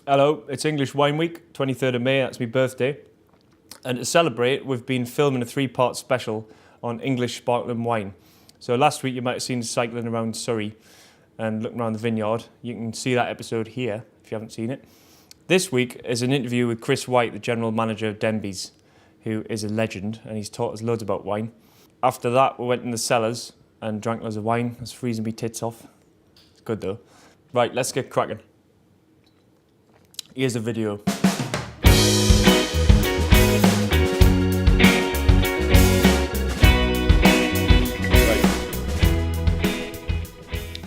Hello, it's English Wine Week, 23rd of May, that's my birthday. And to celebrate, we've been filming a 3-part special on English sparkling wine. So last week you might have seen us cycling around Surrey and looking around the vineyard. You can see that episode here, if you haven't seen it. This week is an interview with Chris White, the general manager of Denbies, who is a legend, and he's taught us loads about wine. After that, we went in the cellars and drank loads of wine. It's freezing me tits off. It's good though. Right, let's get cracking. Here's a video. Right.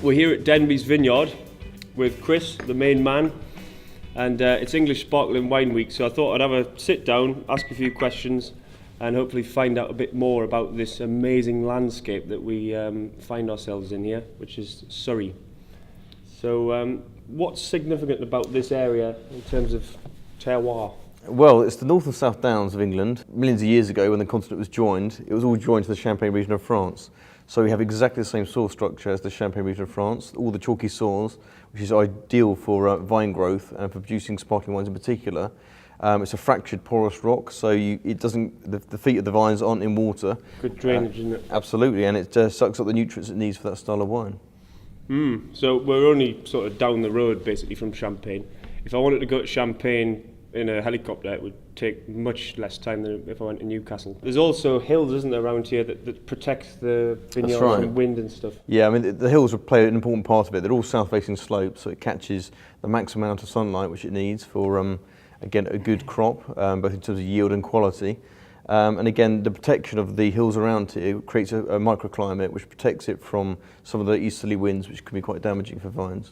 We're here at Denbies Vineyard with Chris, the main man, and it's English Sparkling Wine Week, so I thought I'd have a sit down, ask a few questions, and hopefully find out a bit more about this amazing landscape that we find ourselves in here, which is Surrey. So what's significant about this area in terms of terroir? Well, it's the North and South Downs of England. Millions of years ago, when the continent was joined, it was all joined to the Champagne region of France. So we have exactly the same soil structure as the Champagne region of France, all the chalky soils, which is ideal for vine growth and for producing sparkling wines in particular. It's a fractured porous rock, so it doesn't. The feet of the vines aren't in water. Good drainage, isn't it? Absolutely, and it sucks up the nutrients it needs for that style of wine. So we're only sort of down the road basically from Champagne. If I wanted to go to Champagne in a helicopter, it would take much less time than if I went to Newcastle. There's also hills, isn't there, around here that protect the vineyard from wind and stuff? Yeah, I mean, the hills would play an important part of it. They're all south-facing slopes, so it catches the maximum amount of sunlight which it needs for, again, a good crop, both in terms of yield and quality. And again, the protection of the hills around here creates a microclimate which protects it from some of the easterly winds, which can be quite damaging for vines.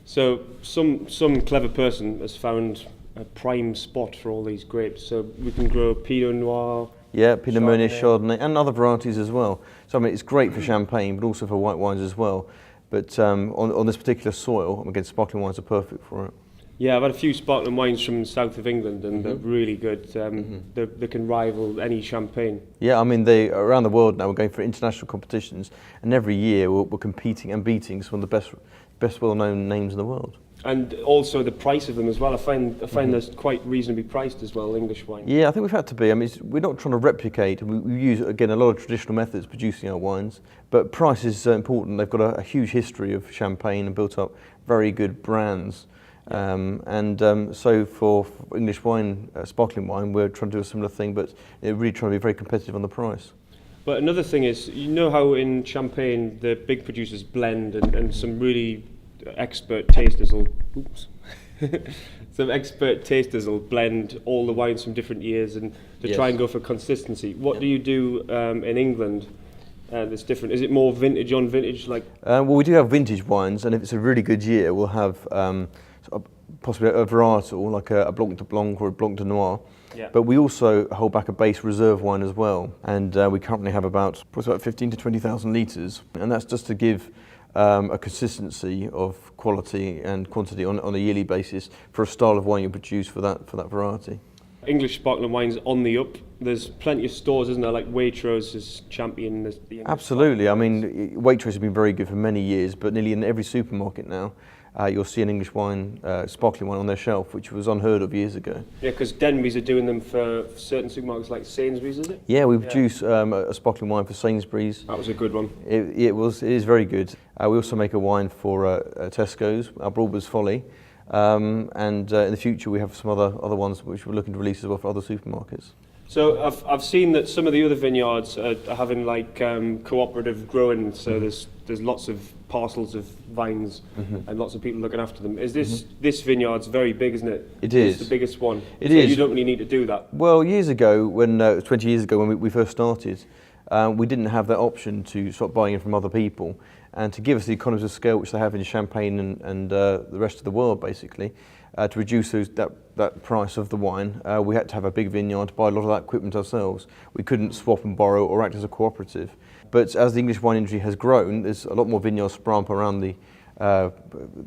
So some clever person has found a prime spot for all these grapes. So we can grow Pinot Noir. Yeah, Pinot Meunier, Chardonnay, and other varieties as well. So I mean, it's great for champagne, but also for white wines as well. But on this particular soil, again, sparkling wines are perfect for it. Yeah, I've had a few sparkling wines from the south of England, and they're really good. They can rival any champagne. Yeah, I mean, around the world now, we're going for international competitions, and every year we're competing and beating some of the best well-known names in the world. And also the price of them as well. I find they're quite reasonably priced as well, English wine. Yeah, I think we've had to be. I mean, we're not trying to replicate. We use, again, a lot of traditional methods producing our wines, but price is important. They've got a huge history of champagne and built up very good brands. So for English wine, sparkling wine, we're trying to do a similar thing, but really trying to be very competitive on the price. But another thing is, you know how in Champagne the big producers blend, and some really expert tasters will, blend all the wines from different years and to try and go for consistency. What do you do in England that's different? Is it more vintage on vintage? Well, we do have vintage wines, and if it's a really good year, we'll have possibly a varietal, like a Blanc de Blanc or a Blanc de Noir. Yeah. But we also hold back a base reserve wine as well, and we currently have about 15 to 20,000 litres, and that's just to give a consistency of quality and quantity on a yearly basis for a style of wine you produce for that variety. English sparkling wine's on the up. There's plenty of stores, isn't there? Like Waitrose is champion the English. Absolutely. I mean, Waitrose has been very good for many years, but nearly in every supermarket now, you'll see an English wine, sparkling wine on their shelf, which was unheard of years ago. Yeah, because Denbies are doing them for certain supermarkets like Sainsbury's, is it? Yeah, we produce a sparkling wine for Sainsbury's. That was a good one. It is very good. We also make a wine for Tesco's, our Broadbus Folly. And in the future we have some other ones which we're looking to release as well for other supermarkets. So I've seen that some of the other vineyards are having like cooperative growing, so there's lots of parcels of vines and lots of people looking after them. Is this vineyard's very big, isn't it? It is. It's the biggest one. It is. You don't really need to do that. Well, years ago, 20 years ago when we first started, we didn't have that option to start buying in from other people, and to give us the economies of scale which they have in Champagne and the rest of the world, basically, to reduce that price of the wine, we had to have a big vineyard to buy a lot of that equipment ourselves. We couldn't swap and borrow or act as a cooperative. But as the English wine industry has grown, there's a lot more vineyards sprung up around the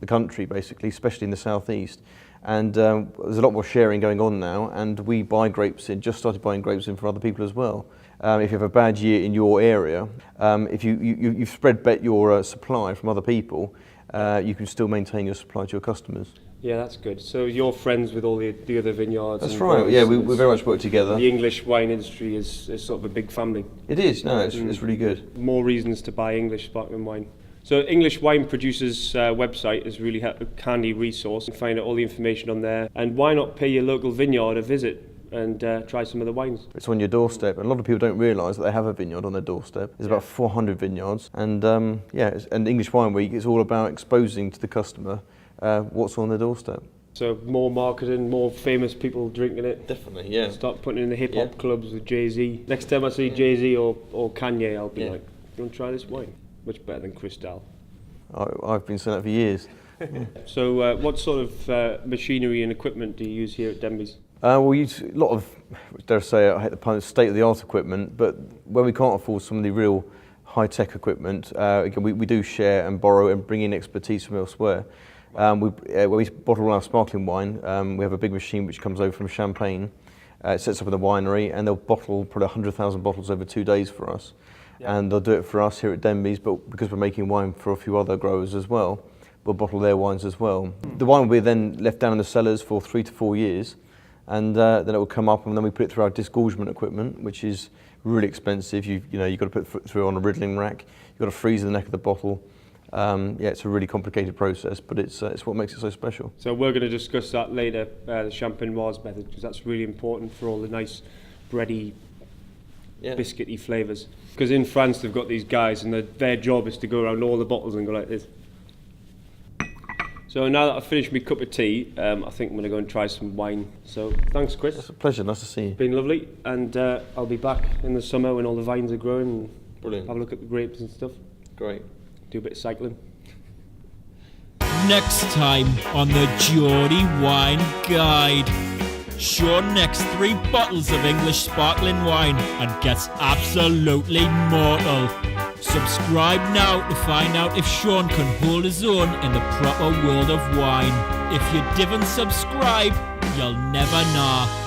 country, basically, especially in the southeast. And there's a lot more sharing going on now, and we buy grapes in, just started buying grapes in from other people as well. If you have a bad year in your area, if you've spread bet your supply from other people, you can still maintain your supply to your customers. Yeah, that's good. So you're friends with all the other vineyards? That's and right, growers. yeah, we very much work together. The English wine industry is sort of a big family. It is, no, it's really good. More reasons to buy English sparkling wine. So English Wine Producers website is really a handy resource. You can find out all the information on there. And why not pay your local vineyard a visit and try some of the wines? It's on your doorstep, and a lot of people don't realise that they have a vineyard on their doorstep. There's about 400 vineyards, and and English Wine Week is all about exposing to the customer what's on their doorstep. So more marketing, more famous people drinking it. Definitely, yeah. Start putting it in the hip-hop clubs with Jay-Z. Next time I see Jay-Z or Kanye, I'll be like, you want to try this wine? Much better than Cristal. I've been saying that for years. So what sort of machinery and equipment do you use here at Denbies? We use a lot of, dare I say, I hate the pun, state-of-the-art equipment, but when we can't afford some of the real high-tech equipment, again, we do share and borrow and bring in expertise from elsewhere. When we bottle our sparkling wine, we have a big machine which comes over from Champagne. It sets up in the winery, and they'll bottle probably 100,000 bottles over 2 days for us. Yeah. And they'll do it for us here at Denbies, but because we're making wine for a few other growers as well, we'll bottle their wines as well. The wine will be then left down in the cellars for 3 to 4 years, and then it will come up, and then we put it through our disgorgement equipment, which is really expensive. You've got to put it through on a riddling rack. You've got to freeze the neck of the bottle. It's a really complicated process, but it's what makes it so special. So we're going to discuss that later, the Champagne-Ardenne method, because that's really important for all the nice bready, biscuity flavours. Because in France they've got these guys, and their job is to go around all the bottles and go like this. So now that I've finished my cup of tea, I think I'm going to go and try some wine. So thanks, Chris. It's a pleasure, nice to see you. Been lovely, and I'll be back in the summer when all the vines are growing and Brilliant. Have a look at the grapes and stuff. Great. Do a bit of cycling. Next time on the Geordie Wine Guide. Sean necks 3 bottles of English sparkling wine and gets absolutely mortal. Subscribe now to find out if Sean can hold his own in the proper world of wine. If you didn't subscribe, you'll never know.